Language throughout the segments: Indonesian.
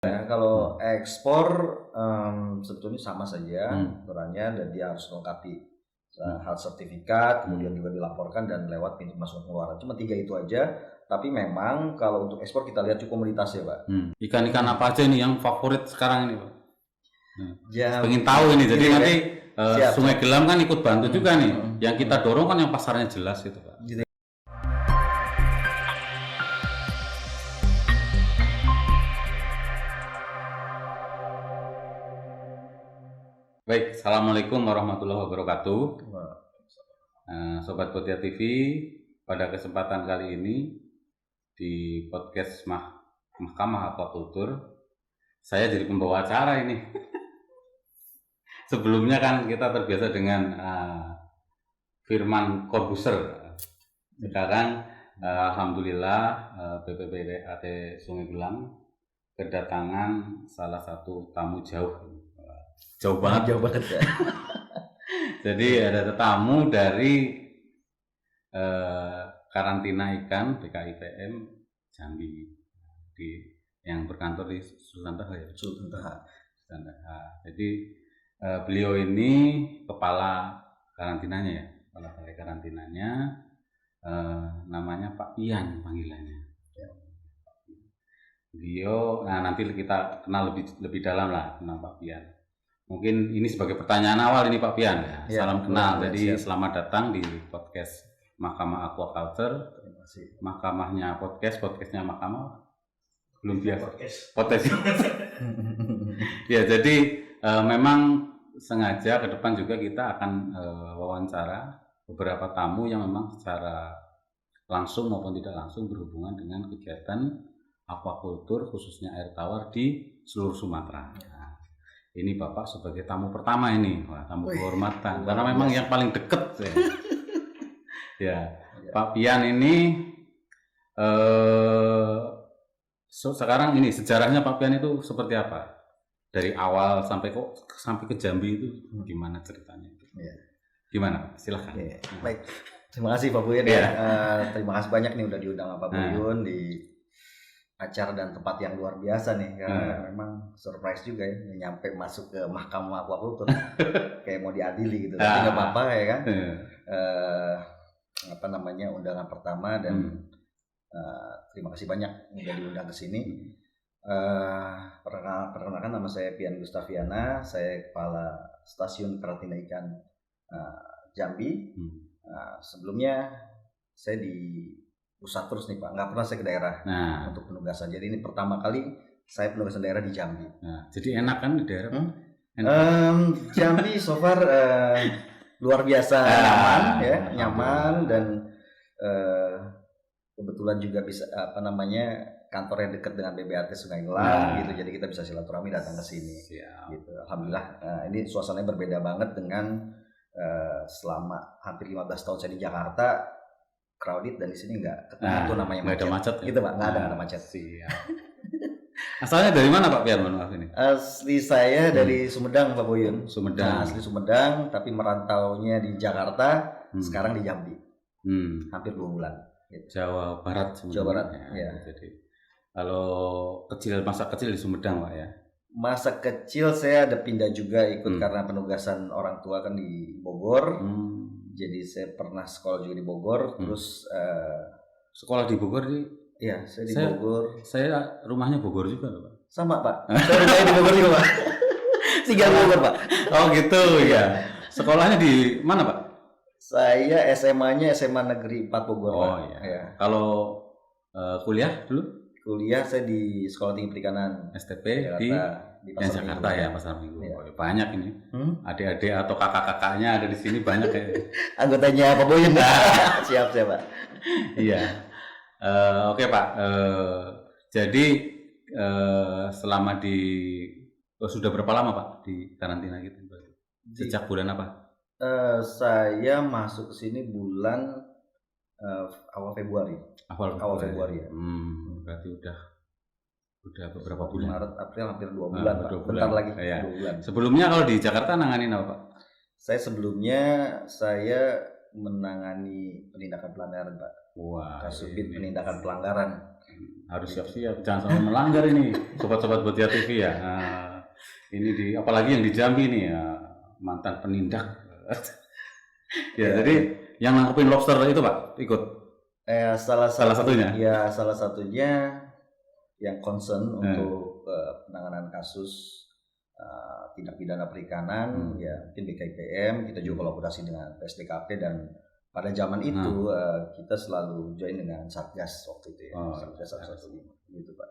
Ya, kalau ekspor sebetulnya sama saja aturannya dan dia harus melengkapi hal sertifikat, kemudian juga dilaporkan dan lewat pintu masuk pengeluaran. Cuma 3 itu aja. Tapi memang kalau untuk ekspor kita lihat cukup komoditas ya, Pak. Ikan-ikan apa aja nih yang favorit sekarang ini, Pak? Pengen tahu ini. Jadi Gitu nanti Siap, Sungai Gelam kan ikut bantu juga nih. Yang kita dorong kan yang pasarnya jelas itu, Pak. Gitu. Baik, Assalamualaikum warahmatullahi wabarakatuh. Sobat Botia TV, pada kesempatan kali ini di podcast Mahkamah Aquakultur, saya jadi pembawa acara ini. Sebelumnya kan kita terbiasa dengan Firman Corbuzier. Sekarang alhamdulillah BPPT Sungai Gelam kedatangan salah satu tamu jauh banget ya. Jadi ada tetamu dari karantina ikan BKIPM Jambi yang berkantor di Sultan Toha ya. Sultan Toha. Jadi beliau ini kepala karantinanya ya, kepala balai karantinanya, namanya Pak Pian panggilannya. Beliau, nanti kita kenal lebih dalam lah tentang Pak Pian. Mungkin ini sebagai pertanyaan awal ini Pak Pian ya. Salam kenal. Jadi selamat datang di podcast Mahkamah Aquaculture. Terima kasih. Mahkamahnya podcastnya Mahkamah belum biasa. Podcast. Ya, jadi memang sengaja ke depan juga kita akan wawancara beberapa tamu yang memang secara langsung maupun tidak langsung berhubungan dengan kegiatan aquakultur khususnya air tawar di seluruh Sumatera. Ini Bapak sebagai tamu pertama ini, tamu kehormatan, karena memang yang paling dekat ya. Pak Pian ini sekarang ini sejarahnya Pak Pian itu seperti apa? Dari awal sampai ke Jambi itu gimana ceritanya? Gimana? Silahkan. Baik, terima kasih Pak Buyun ya. Terima kasih banyak nih udah diundang Pak Buyun di acara dan tempat yang luar biasa nih, karena memang surprise juga ya nyampe masuk ke Mahkamah Aquacultur kayak mau diadili gitu, tapi nggak apa-apa ya kan. Undangan pertama dan terima kasih banyak udah diundang ke sini. Perkenalkan nama saya Pian Gustaviana, saya kepala stasiun karantina ikan Jambi. Sebelumnya saya di pusat terus nih Pak, nggak pernah saya ke daerah untuk penugasan. Jadi ini pertama kali saya penugasan daerah di Jambi. Jadi enak kan di daerah? Jambi so far luar biasa nyaman dan kebetulan juga bisa kantornya dekat dengan BBAT Sungai Gelam gitu. Jadi kita bisa silaturahmi datang ke sini. Gitu. Alhamdulillah ini suasananya berbeda banget dengan selama hampir 15 tahun saya di Jakarta. Crowded dan di sini nggak ketemu tuh namanya macet. Ada macet gitu Pak, nggak ada macet. Asalnya dari mana Pak Pian? Maaf ini. Asli saya dari Sumedang Pak Buyun. Sumedang. Asli Sumedang tapi merantaunya di Jakarta, sekarang di Jambi. Hampir 2 bulan. Gitu. Jawa Barat sebenarnya. Jawa Barat ya. Jadi kalau masa kecil di Sumedang Pak ya. Masa kecil saya ada pindah juga ikut karena penugasan orang tua kan di Bogor. Jadi saya pernah sekolah juga di Bogor, terus sekolah di Bogor di? Iya, saya di Bogor. Saya rumahnya Bogor juga Pak. Sama Pak. Saya rumahnya di Bogor juga Pak. Tinggal di Bogor Pak. Oh gitu ya. Sekolahnya di mana Pak? Saya SMA-nya SMA Negeri 4 Bogor. Oh Pak. Iya. Kalau kuliah dulu? Kuliah saya di Sekolah Tinggi Perikanan STP Jakarta, di Jakarta ya, Pasar Minggu. Banyak ini. Adik-adik atau kakak-kakaknya ada di sini banyak ya. Anggotanya Pak Boyin. Siap Pak. Iya. Oke Pak. Jadi selama sudah berapa lama Pak di karantina gitu? Sejak bulan apa? Saya masuk ke sini bulan awal Februari. Awal Februari ya. Berarti udah beberapa bulan. Maret, April hampir 2 bulan Pak. Bentar lagi 2 bulan. Sebelumnya kalau di Jakarta nanganin apa Pak? Saya sebelumnya menangani penindakan pelanggaran Pak. Kasubit penindakan pelanggaran. Harus siap-siap, jangan sampai melanggar ini, sobat-sobat Botia TV ya. Ini apalagi yang di Jambi nih ya, mantan penindak. Jadi yang nangkepin lobster itu Pak ikut. Salah satunya. Ya salah satunya yang concern untuk penanganan kasus tindak pidana perikanan, ya mungkin BKIPM, kita juga kolaborasi dengan PSDKP dan pada zaman itu kita selalu join dengan Satgas waktu itu ya. Satgas 115 gitu Pak.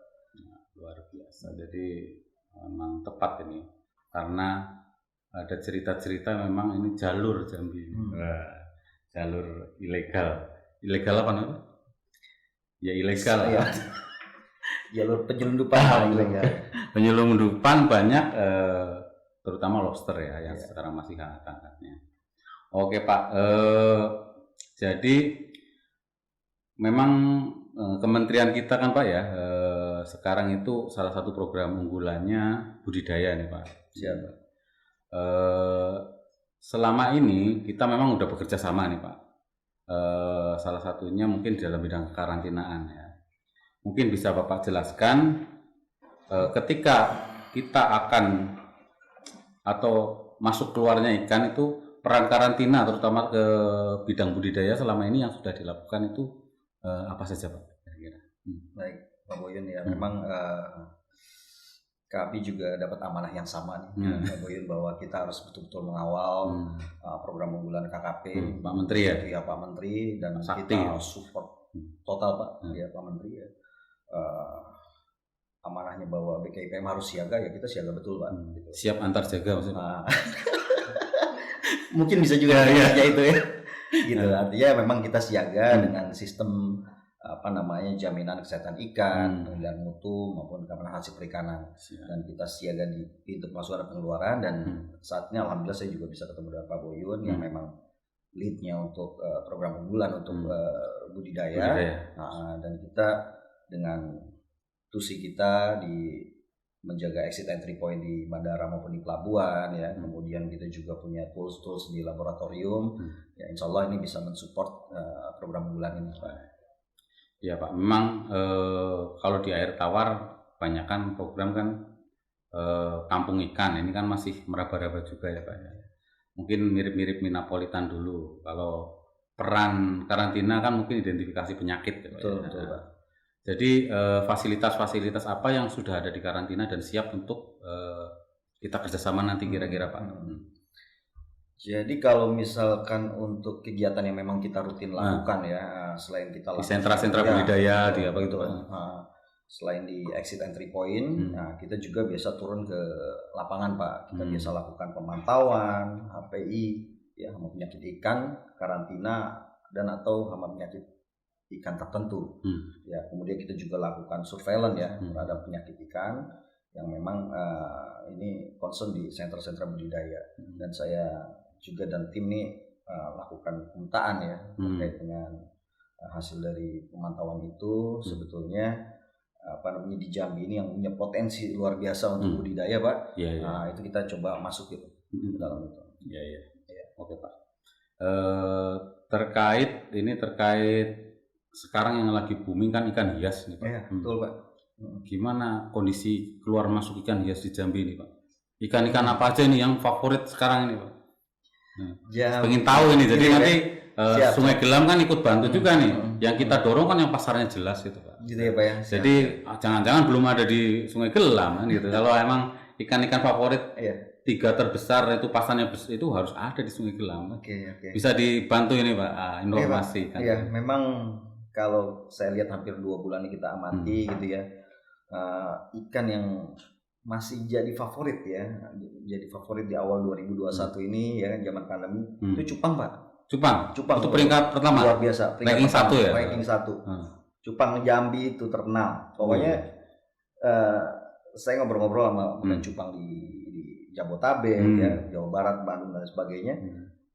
Luar biasa. Jadi memang tepat ini karena ada cerita-cerita memang ini jalur Jambi. Jalur ilegal. Ilegal apa namanya? Ya ilegal. Ya. Jalur penyelundupan ilegal. Penyelundupan banyak terutama lobster ya yang sekarang masih hangat-hangatnya. Oke Pak, jadi memang kementerian kita kan Pak ya sekarang itu salah satu program unggulannya budidaya nih Pak. Siap. Selama ini kita memang udah bekerja sama nih Pak. Salah satunya mungkin dalam bidang karantinaan ya. Mungkin bisa Bapak jelaskan ketika kita akan atau masuk keluarnya ikan itu peran karantina terutama ke bidang budidaya selama ini yang sudah dilakukan itu apa saja Pak? Baik Pak Boyun ya, memang kami juga dapat amanah yang sama nih Pak Boyun bahwa kita harus betul-betul mengawal program unggulan KKP Pak Menteri ya Pak Menteri dan Sakti. Kita support total Pak ya Pak Menteri ya. Amanahnya bahwa BKIPM harus siaga ya kita siaga betul Pak. Gitu. Siap antar jaga maksudnya. Mungkin bisa juga ya itu ya. Gitu. Artinya memang kita siaga dengan sistem jaminan kesehatan ikan, pengendalian mutu maupun keamanan hasil perikanan. Dan kita siaga di pintu masuk dan pengeluaran dan saatnya alhamdulillah saya juga bisa ketemu dengan Pak Boyun yang memang leadnya untuk program unggulan untuk budidaya. Dan kita dengan tusi kita di menjaga exit entry point di bandara maupun di pelabuhan ya, kemudian kita juga punya tools di laboratorium ya, insya Allah ini bisa mensupport program unggulan ini Pak. Ya Pak, memang kalau di air tawar kebanyakan program kan kampung ikan, ini kan masih meraba-raba juga ya Pak ya. Mungkin mirip-mirip Minapolitan dulu, kalau peran karantina kan mungkin identifikasi penyakit ya, betul Pak. Jadi fasilitas-fasilitas apa yang sudah ada di karantina dan siap untuk kita kerjasama nanti kira-kira Pak? Jadi kalau misalkan untuk kegiatan yang memang kita rutin lakukan ya, selain kita di sentra-sentra budidaya di apa gitu Pak? Selain di exit entry point, nah kita juga biasa turun ke lapangan Pak. Kita biasa lakukan pemantauan, HPI, ya hama penyakit ikan, karantina dan atau hama penyakit ikan tertentu. Ya, kemudian kita juga lakukan surveillance ya terhadap penyakit ikan yang memang ini concern di sentra-sentra budidaya. Dan saya juga dan tim ini lakukan pemetaan ya terkait dengan hasil dari pemantauan itu. Sebetulnya di Jambi ini yang punya potensi luar biasa untuk budidaya Pak. Nah, itu kita coba masuk gitu dalam itu. Iya. Oke Pak. Terkait sekarang yang lagi booming kan ikan hias nih Pak. Iya, betul Pak. Gimana kondisi keluar masuk ikan hias di Jambi ini Pak? Ikan-ikan apa aja nih yang favorit sekarang ini Pak? Pengen tahu ini, jadi nanti Sungai Gelam kan ikut bantu juga nih. Yang kita dorong kan yang pasarnya jelas gitu Pak. Gitu ya Pak ya. Jadi jangan-jangan belum ada di Sungai Gelam kan gitu. Kalau emang ikan-ikan favorit 3 terbesar itu pasarnya itu harus ada di Sungai Gelam. Oke. Bisa dibantu ini Pak informasi kan. Iya, memang kalau saya lihat hampir 2 bulan ini kita amati gitu ya, ikan yang masih jadi favorit ya, jadi favorit di awal 2021 ini ya kan zaman pandemi itu cupang Pak. Cupang itu peringkat pertama. Luar biasa. Ranking 1 ya. Ranking 1. Cupang Jambi itu terkenal. Pokoknya saya ngobrol-ngobrol sama bukan cupang di Jabotabek ya, Jawa Barat, Bandung dan sebagainya.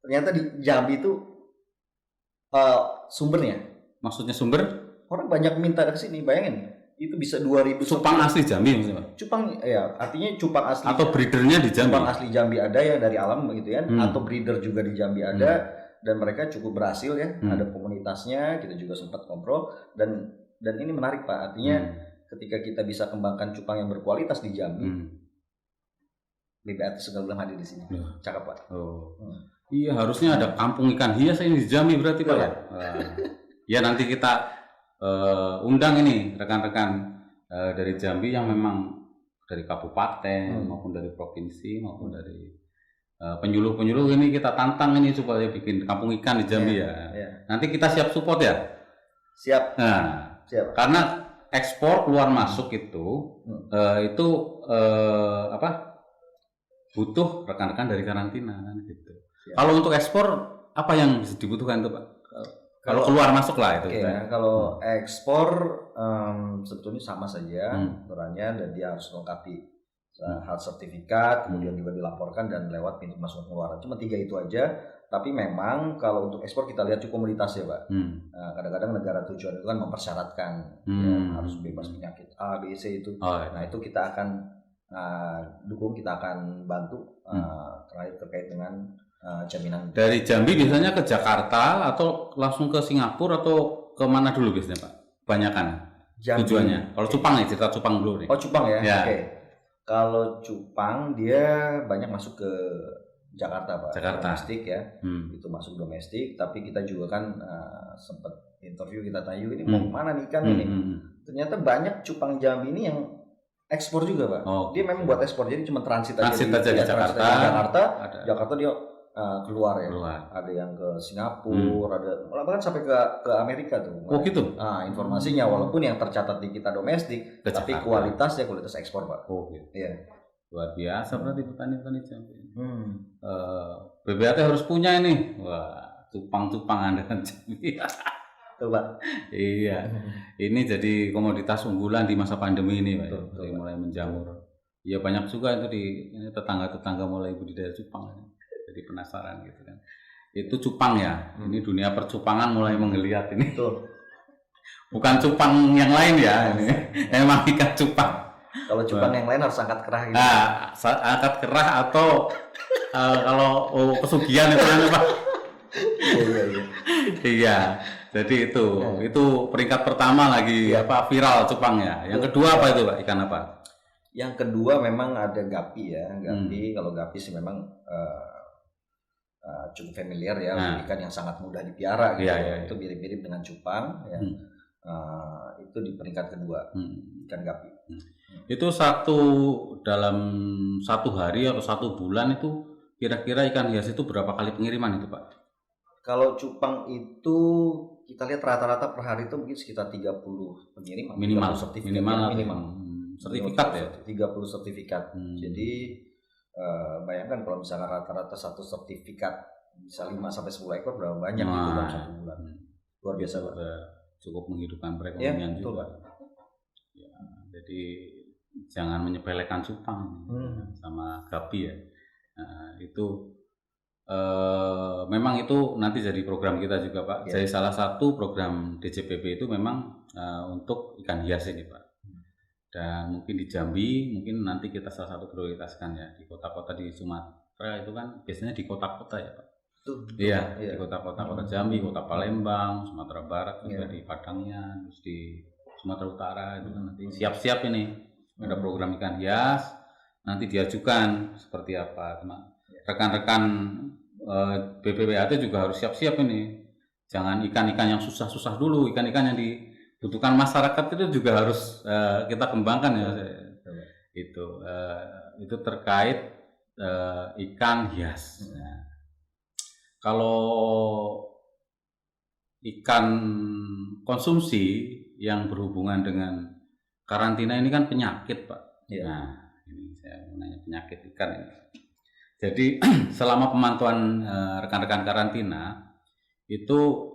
Ternyata di Jambi itu sumbernya. Maksudnya sumber? Orang banyak minta ke sini, bayangin. Itu bisa 2.000 cupang asli Jambi maksudnya? Cupang ya, artinya cupang asli. Atau breedernya di Jambi? Cupang asli Jambi ada ya dari alam begitu ya, atau breeder juga di Jambi ada dan mereka cukup berhasil ya. Ada komunitasnya, kita juga sempat ngobrol dan dan ini menarik Pak, artinya ketika kita bisa kembangkan cupang yang berkualitas di Jambi, BBAT Sungai Ulang hadir di sini. Cakep Pak. Iya, harusnya ada kampung ikan hias ini di Jambi berarti Pak ya. Ya nanti kita undang ini rekan-rekan dari Jambi yang memang dari kabupaten maupun dari provinsi maupun dari penyuluh-penyuluh ini kita tantang ini supaya bikin kampung ikan di Jambi ya. Nanti kita siap support ya. Siap. Nah, siap. Karena ekspor keluar masuk itu butuh rekan-rekan dari karantina kan gitu. Kalau untuk ekspor apa yang dibutuhkan itu Pak? Kalau keluar masuk lah itu. Kalau ekspor sebetulnya sama saja aturannya, dan dia harus melengkapi hal sertifikat, kemudian juga dilaporkan dan lewat pintu masuk pengeluaran. Cuma 3 itu aja. Tapi memang kalau untuk ekspor kita lihat cukup komoditas ya Pak. Kadang-kadang negara tujuan itu kan mempersyaratkan harus bebas penyakit A, B, C itu. Nah itu kita akan dukung, kita akan bantu terkait dengan jaminan. Dari Jambi biasanya ke Jakarta atau langsung ke Singapura atau ke mana dulu biasanya Pak? Banyakan tujuannya. Kalau cupang ya, cerita cupang dulu nih. Oh cupang ya. Oke. Kalau cupang dia banyak masuk ke Jakarta Pak. Domestik ya. Itu masuk domestik, tapi kita juga kan sempat interview, kita tanya ini mau kemana nih ikan ini. Ternyata banyak cupang Jambi ini yang ekspor juga Pak. Dia memang buat ekspor, jadi cuma transit aja di Jakarta. Jakarta dia keluar ya. Ada yang ke Singapura, ada bahkan sampai ke Amerika tuh. Oh gitu. Informasinya walaupun yang tercatat di kita domestik, tapi kualitas ekspor Pak. Oh gitu. Iya. Luar biasa berarti petani-petani Jambi. BBAT harus punya ini. Wah, cupang-cupang andalan Jambi. Tuh Pak. Iya. Ini jadi komoditas unggulan di masa pandemi ini Pak. Mulai menjamur. Ya banyak juga itu ini tetangga-tetangga mulai budidaya cupang. Jadi penasaran gitu kan. Itu cupang ya. Ini dunia percupangan mulai menggeliat ini. Betul. Bukan cupang yang lain ya ini. Emang ikan cupang. Kalau cupang yang lain harus angkat kerah gitu. Angkat kerah atau kalau pesugihan itu kan Pak. Iya. Jadi itu peringkat pertama lagi viral cupang ya. Yang kedua apa itu Pak? Ikan apa? Yang kedua memang ada gapi ya. Gapi kalau gapi sih memang cukup familiar ya, ikan yang sangat mudah dipiara gitu. Itu mirip-mirip dengan cupang ya. Itu di peringkat kedua ikan gapi. Itu dalam 1 hari atau 1 bulan itu kira-kira ikan hias itu berapa kali pengiriman itu Pak? Kalau cupang itu kita lihat rata-rata per hari itu mungkin sekitar 30 pengiriman. Minimal. Sertifikat ya? 30 sertifikat. Jadi bayangkan kalau misalnya rata-rata 1 sertifikat bisa 5-10 ekor, berapa banyak itu dalam 1 bulan. Luar biasa Pak. Cukup menghidupkan perekonomian juga. Ya, jadi jangan menyepelekan cupang sama gapi ya. Itu memang itu nanti jadi program kita juga Pak. Jadi salah satu program DJPP itu memang untuk ikan hias ini Pak. Dan mungkin di Jambi mungkin nanti kita salah satu prioritaskan ya, di kota-kota di Sumatera itu kan biasanya di kota-kota ya Pak. Iya, di kota-kota Jambi, kota Palembang, Sumatera Barat juga di Padangnya, terus di Sumatera Utara itu kan nanti siap-siap ini ada program ikan hias, nanti diajukan seperti apa. Rekan-rekan BPBAT juga harus siap-siap ini. Jangan ikan-ikan yang susah-susah dulu, ikan-ikan yang dibutuhkan masyarakat itu juga harus kita kembangkan ya. Itu terkait ikan hias. Kalau ikan konsumsi yang berhubungan dengan karantina ini kan penyakit Pak. Nah, ini saya mau nanya penyakit ikan ini. Jadi selama pemantauan rekan-rekan karantina itu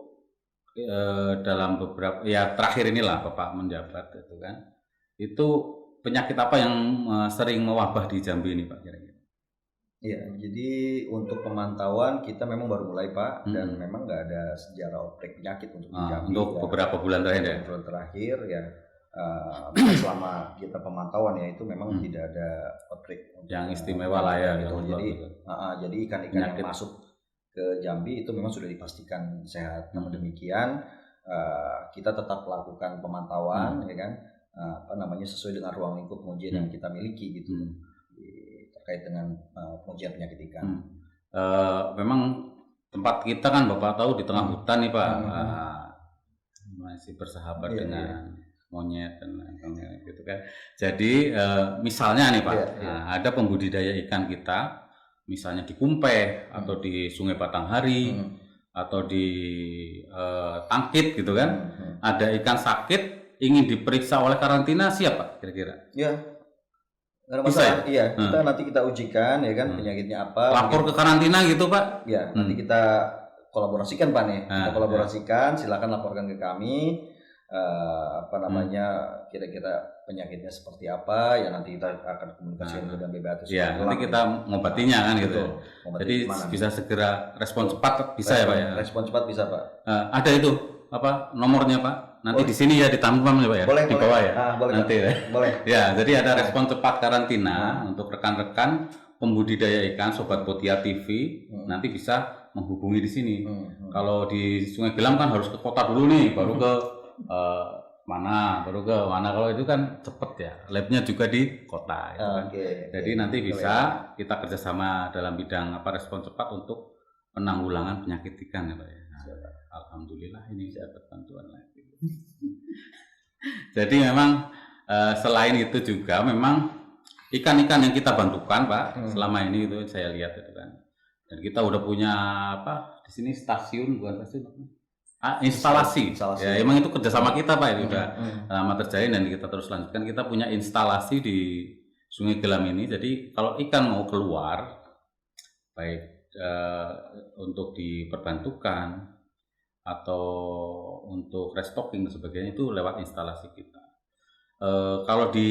dalam beberapa terakhir inilah Bapak menjabat itu kan, itu penyakit apa yang sering mewabah di Jambi ini Pak kira-kira? Iya, jadi untuk pemantauan kita memang baru mulai Pak, dan memang nggak ada sejarah outbreak penyakit untuk di Jambi. Untuk beberapa bulan terakhir ya? Bulan terakhir ya, selama kita pemantauan ya itu memang tidak ada outbreak yang istimewa lah ya. Gitu. Jadi ikan-ikan yang masuk ke Jambi itu memang sudah dipastikan sehat. Namun demikian kita tetap melakukan pemantauan, ya kan, sesuai dengan ruang lingkup pengujian yang kita miliki gitu, terkait dengan pengujian penyakit ikan. Memang tempat kita kan Bapak tahu di tengah hutan nih Pak, masih bersahabat dengan monyet dan lain-lain gitu kan. Jadi misalnya nih Pak, ada pembudidaya ikan kita, misalnya di Kumpeh atau di Sungai Batanghari atau di Tangkit gitu kan, ada ikan sakit ingin diperiksa oleh karantina, siapa kira-kira? Ya, bisa ya? Iya, nanti kita ujikan ya kan penyakitnya apa. Lapor ke karantina gitu Pak? Ya, nanti kita kolaborasikan Pak nih. Kita kolaborasikan, silakan laporkan ke kami. Kira-kira penyakitnya seperti apa ya, nanti kita akan komunikasikan dengan BBAT. Ya, nanti kita ngobatinya kan gitu. Jadi bisa segera respon cepat bisa ya Pak ya? Respon cepat bisa Pak. Ada itu nomornya Pak? Nanti di sini ya ditampilkan ya Pak ya? Boleh, di bawah ya? Boleh, nanti ya? Boleh. Ya, jadi ada respon cepat karantina untuk rekan-rekan pembudidaya ikan Sobat Botia TV, nanti bisa menghubungi di sini. Kalau di Sungai Gelam kan harus ke kota dulu nih, baru ke mana. Kalau itu kan cepet ya, labnya juga di kota itu kan. Jadi nanti bisa kita kerjasama dalam bidang respon cepat untuk penanggulangan penyakit ikan ya Pak ya. Alhamdulillah ini dapat bantuan lagi. Jadi memang selain itu juga memang ikan-ikan yang kita bantukan Pak selama ini itu saya lihat itu kan. Dan kita udah punya di sini instalasi. Ya emang itu kerjasama kita Pak, itu udah lama terjalin dan kita terus lanjutkan. Kita punya instalasi di Sungai Gelam ini. Jadi kalau ikan mau keluar, baik untuk diperbantukan atau untuk restocking dan sebagainya, itu lewat instalasi kita. Kalau di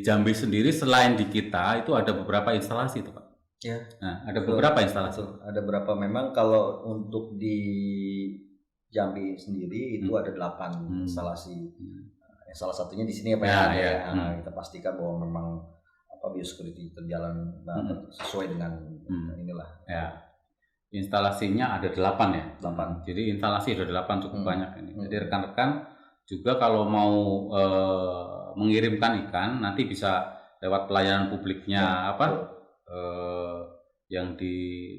Jambi sendiri selain di kita itu ada beberapa instalasi itu Pak. Ya. Nah, ada beberapa instalasi. Ada beberapa memang. Kalau untuk di Jambi sendiri itu ada 8 instalasi. Salah satunya di sini ya Pak ya. Kita pastikan bahwa memang biosecurity terjalan sesuai dengan inilah. Ya. Instalasinya ada 8 ya. 8. Jadi instalasi ada 8 cukup banyak ini. Jadi rekan-rekan juga kalau mau mengirimkan ikan nanti bisa lewat pelayanan publiknya yang di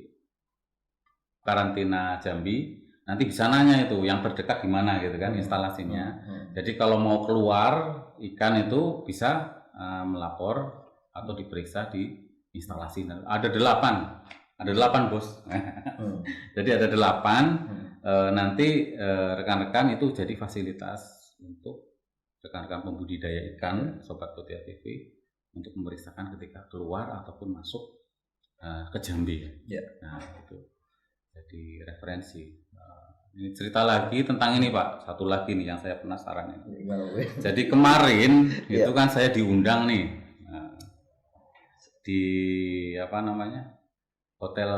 karantina Jambi, nanti bisa nanya itu yang terdekat di mana gitu kan instalasinya. Jadi kalau mau keluar ikan itu bisa melapor atau diperiksa di instalasi. Ada 8 bos. Jadi ada 8. Nanti rekan-rekan itu jadi fasilitas untuk rekan-rekan pembudidaya ikan Sobat Botia TV untuk memeriksakan ketika keluar ataupun masuk ke Jambi. Nah itu jadi referensi. Ini cerita lagi tentang ini Pak, satu lagi nih yang saya penasaran ini. Jadi kemarin itu kan saya diundang nih di hotel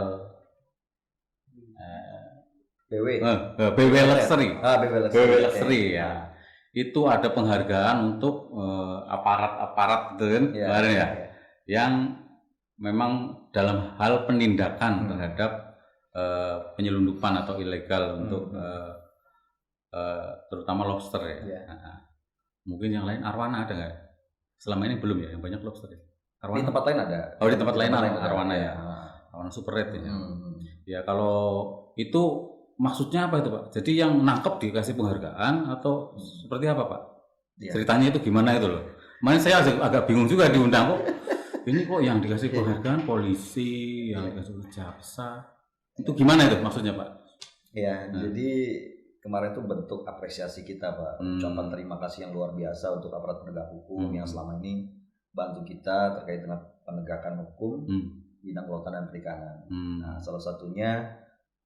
BW Luxury. BW Luxury ya. Itu ada penghargaan untuk aparat-aparat itu kan kemarin ya, yang memang dalam hal penindakan terhadap penyelundupan atau ilegal untuk terutama lobster ya. Mungkin yang lain arwana ada nggak? Selama ini belum ya, yang banyak lobster ya. Arwana. Di tempat lain ada. Di tempat lain arwana ya. Arwana super red ya. Ya kalau itu maksudnya apa itu Pak? Jadi yang nangkep dikasih penghargaan atau seperti apa Pak? Ceritanya itu gimana itu loh? Makanya saya agak bingung juga diundang kok. Ini kok yang dikasih penghargaan polisi, yang dikasih jaksa. Itu gimana itu maksudnya Pak? Jadi kemarin itu bentuk apresiasi kita Pak. Ucapan terima kasih yang luar biasa untuk aparat penegak hukum yang selama ini bantu kita terkait dengan penegakan hukum bidang kelautan dan perikanan. Nah, salah satunya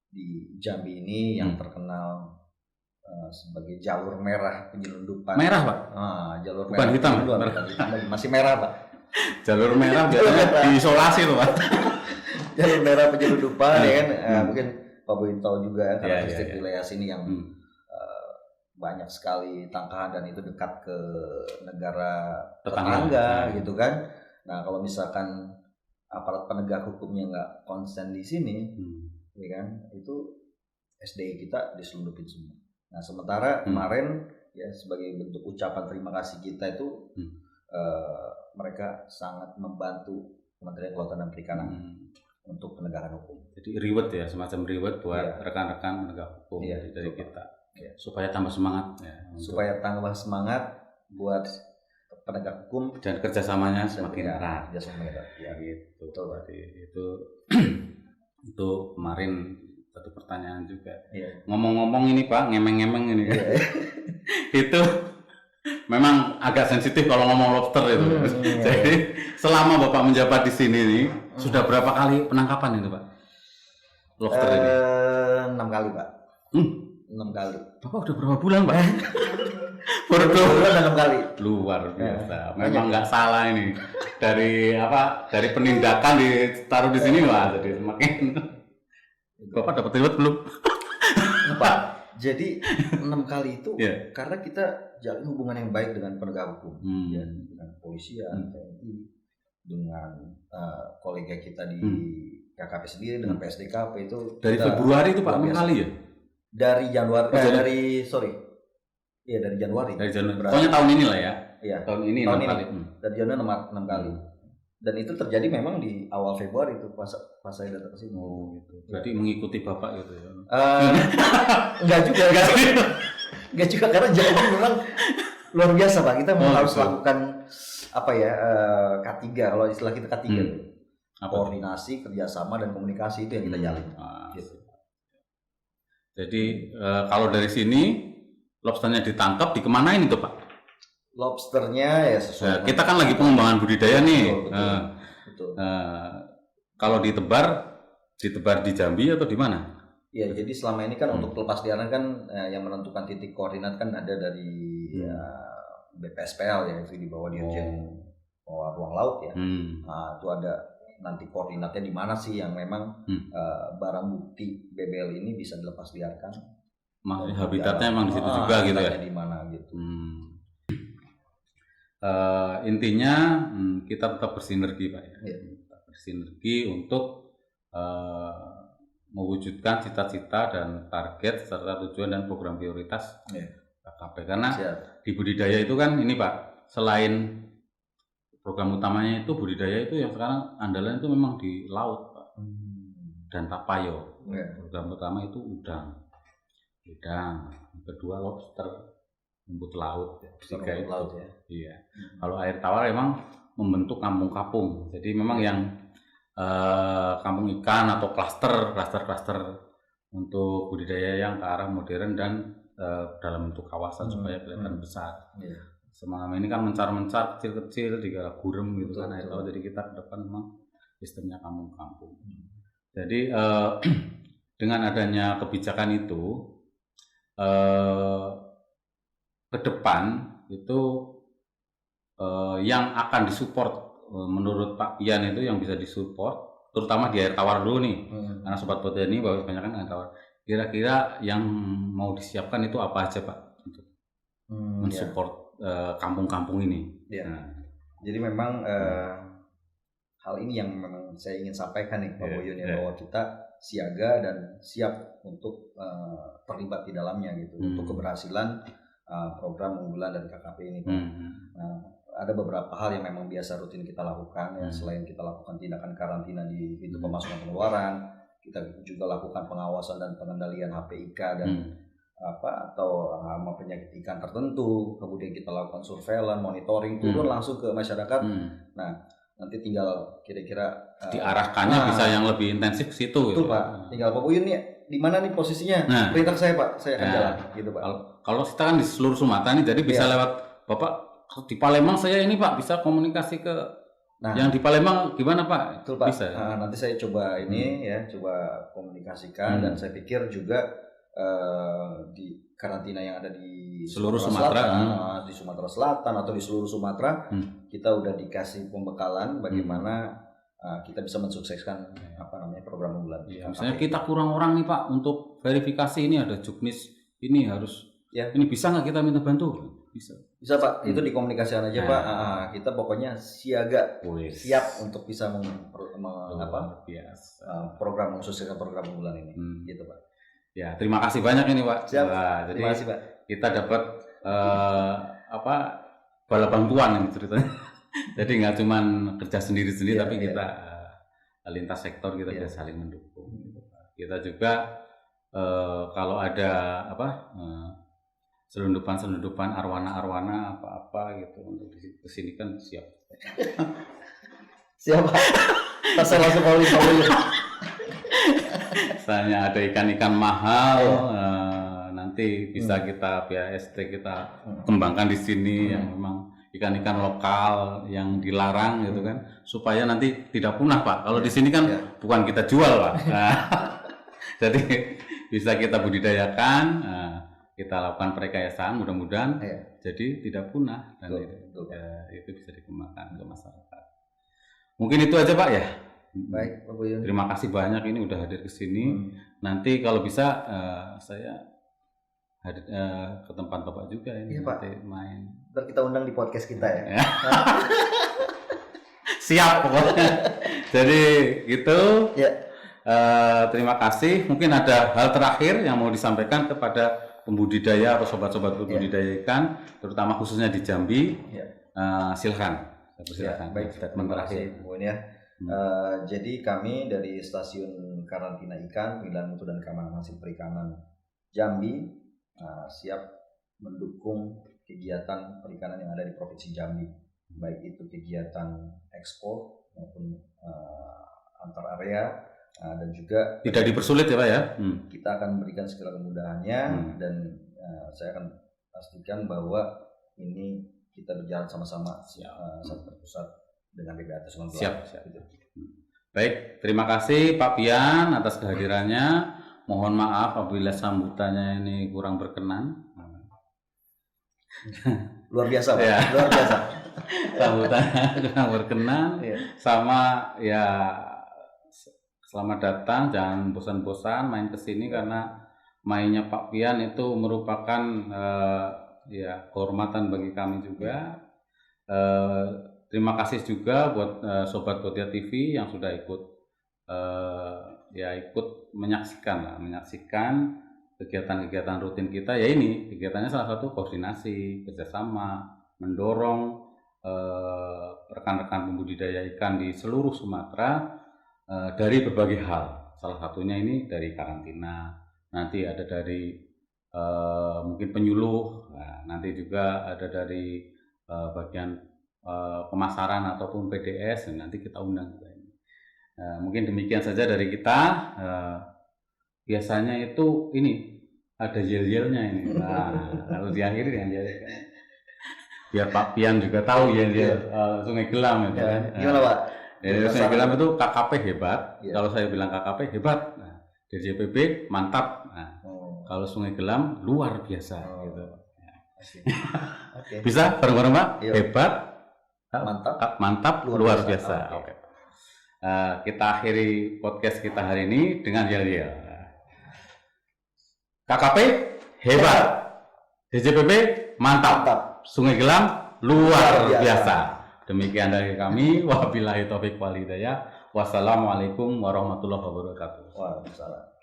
di Jambi ini yang terkenal sebagai jalur merah penyelundupan. Merah Pak? Jalur bukan merah. Hitam. Masih merah Pak. Jalur merah diisolasi tuh Pak. Jalur merah penyelundupan ya kan. Mungkin Pak Boyin tahu juga karakteristik wilayah sini yang banyak sekali tangkahan dan itu dekat ke negara tetangga gitu kan. Nah kalau misalkan aparat penegak hukumnya nggak konsen di sini, ya kan, itu SDI kita diselundupin semua. Nah sementara kemarin ya sebagai bentuk ucapan terima kasih kita itu mereka sangat membantu Kementerian Kelautan dan Perikanan untuk penegakan hukum. Jadi reward ya, semacam reward buat rekan-rekan penegak hukum dari kita, supaya tambah semangat ya. Supaya tambah semangat buat penegak hukum dan kerjasamanya semakin erat. Ya gitu. Betul, berarti itu kemarin satu pertanyaan juga. Ngomong-ngomong ini Pak, ngemeng-ngemeng ini. Itu memang agak sensitif kalau ngomong lobster itu. Jadi selama Bapak menjabat di sini nih, sudah berapa kali penangkapan itu Pak? Lobster ini? 6 kali Pak. 6 kali. Bapak udah berapa bulan Pak? Baru 2 bulan 6 kali. Luar biasa. Memang nggak salah ini. Dari penindakan ditaruh di sini Pak. Jadi semakin. Bapak dapat reward belum? Pak. Jadi 6 kali itu karena kita jalin hubungan yang baik dengan penegak hukum, ya, dengan polisian, TNI, dengan kolega kita di KKP sendiri, dengan PSDKP itu. Dari Februari itu Pak 6 kali ya? Dari Januari, dari Januari. Dari Januari. Pokoknya tahun ini lah ya. Iya. Tahun ini 6 kali. Dari Januari 6 kali. Dan itu terjadi memang di awal Februari itu pas saya datang ke sini. Oh gitu. Berarti mengikuti Bapak gitu ya? Enggak juga karena jadi memang luar biasa Pak. Kita harus lakukan K3, kalau istilah kita K3 itu. Koordinasi, kerjasama dan komunikasi itu yang kita jalin. Gitu. Jadi kalau dari sini lobsternya ditangkap dikemanain itu Pak? Lobsternya ya sesuai. Kita kan lagi pengembangan budidaya nih. Betul. Kalau ditebar di Jambi atau di mana? Ya jadi selama ini kan untuk pelepasliaran kan yang menentukan titik koordinat kan ada dari BPSPL ya, itu di bawah Dirjen Ruang Laut ya. Nah, itu ada nanti koordinatnya di mana sih yang memang barang bukti BBL ini bisa dilepas liarkan. Maksudnya habitatnya emang di situ juga gitu ya? Di mana gitu. Intinya kita tetap bersinergi Pak ya. Tetap bersinergi untuk mewujudkan cita-cita dan target serta tujuan dan program prioritas KKP. Karena di budidaya itu kan ini Pak, selain program utamanya itu budidaya itu yang sekarang andalan itu memang di laut Pak, dan tapayo. Program utama itu udang, yang kedua lobster, rumput laut, tiga itu. Laut, ya. Iya. Kalau air tawar memang membentuk kampung-kampung. Jadi memang yang kampung ikan atau klaster untuk budidaya yang ke arah modern dan dalam bentuk kawasan supaya kelihatan besar. Selama ini kan mencar-mencar kecil-kecil di gurem gitu kan air tawar. Jadi kita ke depan memang sistemnya kampung-kampung. Jadi dengan adanya kebijakan itu ke depan itu yang akan disupport menurut Pak Pian itu yang bisa disupport terutama di air tawar dulu nih, karena sobat botani banyak kan air tawar. Kira-kira yang mau disiapkan itu apa aja Pak untuk mensupport kampung-kampung ini? Jadi memang hal ini yang memang saya ingin sampaikan nih Pak Boyun ya, bahwa kita siaga dan siap untuk terlibat di dalamnya gitu untuk keberhasilan program unggulan dari KKP ini Pak. Nah, ada beberapa hal yang memang biasa rutin kita lakukan ya, selain kita lakukan tindakan karantina di pintu pemasukan pengeluaran, kita juga lakukan pengawasan dan pengendalian HPIK dan atau hama penyakit ikan tertentu, kemudian kita lakukan surveillance, monitoring, turun langsung ke masyarakat. Nah, nanti tinggal kira-kira diarahkannya bisa yang lebih intensif ke situ gitu. Pak. Tinggal Pak Buyun nih di mana nih posisinya? Perintah saya Pak, saya akan jalan gitu Pak. Kalau kita kan di seluruh Sumatera nih, jadi bisa lewat Bapak di Palembang saya ini Pak bisa komunikasi ke yang di Palembang gimana Pak? Betul Pak. Bisa. Nanti saya coba coba komunikasikan dan saya pikir juga di karantina yang ada di seluruh Sumatera, di Sumatera Selatan atau di seluruh Sumatera, kita udah dikasih pembekalan bagaimana kita bisa mensukseskan program unggulan. Misalnya kita kurang orang nih Pak untuk verifikasi ini ada juknis ini harus ini bisa nggak kita minta bantu? Bisa Pak, itu dikomunikasikan aja Pak. Kita pokoknya siaga, siap untuk bisa program mensukseskan program unggulan ini, gitu Pak. Ya, terima kasih banyak ini Pak. Siap. Wah, jadi Terima kasih Pak. Kita dapat bala bantuan ini ceritanya. Jadi nggak cuma kerja sendiri-sendiri, tapi kita lintas sektor kita bisa saling mendukung. Kita juga kalau ada selundupan arwana apa gitu untuk kesini kan siap. Siapa? Saya langsung calling. Misalnya ada ikan-ikan mahal, nanti bisa kita PAST kita kembangkan di sini yang memang ikan-ikan lokal yang dilarang gitu kan, supaya nanti tidak punah Pak. Kalau di sini kan bukan kita jual Pak, jadi bisa kita budidayakan, kita lakukan perekayasaan mudah-mudahan jadi tidak punah dan itu bisa dikembangkan ke masyarakat. Mungkin itu aja Pak ya. Baik, Pak Buyun. Terima kasih banyak ini udah hadir ke sini. Nanti kalau bisa saya hadir ke tempat Bapak juga ini. Iya, Pak. Main. Ntar kita undang di podcast kita ya. Siap pokoknya. Jadi gitu. Ya. Terima kasih. Mungkin ada hal terakhir yang mau disampaikan kepada pembudidaya atau sobat-sobat pembudidaya ikan, terutama khususnya di Jambi. Silakan. Silakan. Baik, statement terakhir. Ya. Jadi kami dari Stasiun Karantina Ikan, Pemilihan Mutu dan Keamanan Hasil Perikanan Jambi siap mendukung kegiatan perikanan yang ada di Provinsi Jambi, baik itu kegiatan ekspor maupun antar area dan juga tidak dipersulit ya Pak ya. Kita akan memberikan segala kemudahannya dan saya akan pastikan bahwa ini kita berjalan sama-sama satu persatu dengan BBAT Sungai Gelam. Siap. Baik, terima kasih Pak Pian atas kehadirannya. Mohon maaf apabila sambutannya ini kurang berkenan. Luar biasa Pak, luar biasa. Sambutannya kurang berkenan. Sama ya, selamat datang, jangan bosan-bosan main ke sini karena mainnya Pak Pian itu merupakan kehormatan bagi kami juga. Terima kasih juga buat Sobat Botia TV yang sudah ikut menyaksikan kegiatan-kegiatan rutin kita. Ya ini kegiatannya salah satu koordinasi, kerjasama, mendorong rekan-rekan pembudidaya ikan di seluruh Sumatera dari berbagai hal. Salah satunya ini dari karantina, nanti ada dari mungkin penyuluh, nanti juga ada dari bagian pemasaran ataupun PDS, nanti kita undang juga ini. Mungkin demikian saja dari kita. Biasanya itu ini ada yel-yelnya ini. Kalau diakhiri dengan yel, biar Pak Pian juga tahu yel-yel Sungai Gelam itu kan. Gimana Pak? Sungai Gelam itu KKP hebat. Kalau saya bilang KKP hebat, DJPB mantap. Kalau Sungai Gelam luar biasa gitu. Bisa bareng-bareng Pak? Hebat. Mantap luar biasa. Oke. Kita akhiri podcast kita hari ini dengan yel-yel. KKP hebat, DJPB mantap, Sungai Gelam luar biasa. Demikian dari kami. Wabillahi taufiq wal hidayah. Wassalamualaikum warahmatullahi wabarakatuh. Waalaikumsalam.